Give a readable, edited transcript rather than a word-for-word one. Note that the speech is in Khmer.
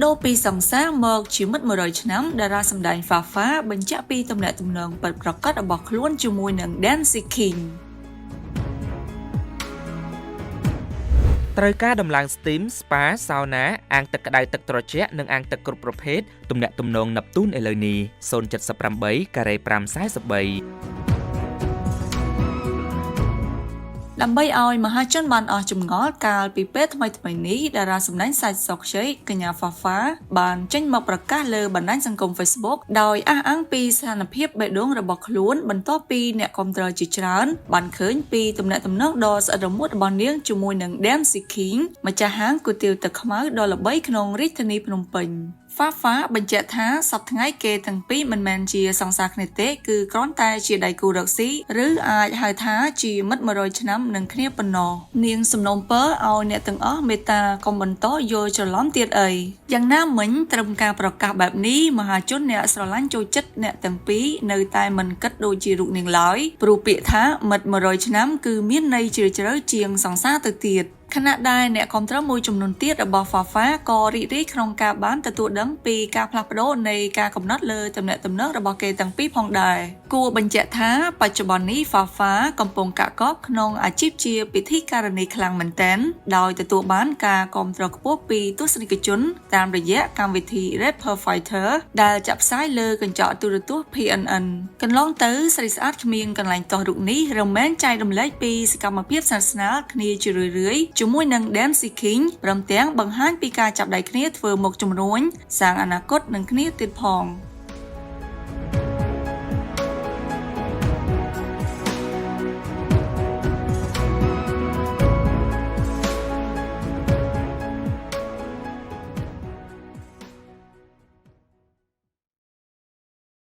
ដូរពីសង្សារមកជាមិត្ត100ឆ្នាំតារាសម្ដែង Fafa បញ្ជាក់ពីទំនាក់ទំនងពិតប្រាកដរបស់ខ្លួនជាមួយនឹង Dancey King ត្រូវការដំឡើង steam spa sauna អាងទឹកក្តៅទឹកត្រជាក់និងអាងទឹកគ្រប់ប្រភេទទំនាក់ទំនង Neptune ឥឡូវនេះ078 543 ដើម្បីឲ្យមហាជនបានអស់ចម្ងល់កាលពីពេលថ្មីៗនេះតារាសម្ដែងសាច់សក់ខ្ចីកញ្ញា Fafa បានចេញមកប្រកាសលើបណ្ដាញសង្គម Facebook ដោយអះអាងពីស្ថានភាពបេះដូងរបស់ខ្លួនបន្ទាប់ពីអ្នកគាំទ្រជាច្រើនបានឃើញពីទំនាក់ទំនងដ៏ស្អិតរមួតរបស់នាងជាមួយនឹង Dancey King ម្ចាស់ហាងគុយទាវទឹកខ្មៅដ៏ល្បីក្នុងរាជធានីភ្នំពេញFafa បញ្ជាក់ថាសប្តាហ៍ថ្ងៃគេទាំងពីរមិនមែនជាសង្សារគ្នាទេគឺគ្រាន់តែជាដៃគូរកស៊ីឬអាចហៅថាជាមិត្ត100ឆ្នាំនឹងគ្នាប៉ុណ្ណោះនាងសំណូមពរឲ្យអ្នកទាំងអស់មេត្តាកុំបន្តយល់ច្រឡំទៀតអីយ៉ាងណាមិញត្រឹមការប្រកាសបែបនេះមហាជនអ្នកស្រឡាញ់ចូលចិត្តអ្នកទាំងពីរនៅតែមិនគិតដូចជារូបនាងឡើយព្រោះពាក្យថាមិត្ត100ឆ្នាំគឺមានន័យជ្រាលជ្រៅជាងសង្សារទៅទៀតខណៈដែលអ្នកគាំទ្រមួយចំនួនទៀតរបស់ Fafa ក៏រីករាយក្នុងការបានទទួលដឹងពីការផ្លាស់ប្ដូរនៃការកំណត់លើទំនាក់ទំនងរបស់គេទាំងពីរផងដែរគួរបញ្ជាក់ថាបច្ចុប្បន្ននេះ Fafa កំពុងកាក់កបក្នុងអាជីពជាពិធីការនីខ្លាំងមែនទែនដោយទទួលបានការគាំទ្រខ្ពស់ពីទស្សនិកជនតាមរយៈកម្មវិធី Rapper Fighter ដែលចាក់ផ្សាយលើកញ្ចក់ទូរទស្សន៍ PNN កន្លងទៅស្រីស្អាតគ្មានកន្លែងទាស់រូបនេះរមែងចែករំលែកពីសកម្មភាពស្និទ្ធស្នាលគ្នាជារឿយៗជាមួយនឹង Dancey King ព្រមទាំងបង្ហាញពីការចាប់ដៃគ្នាធ្វើមុខជំនួញសាងអនាគតនឹងគ្នាទៀតផង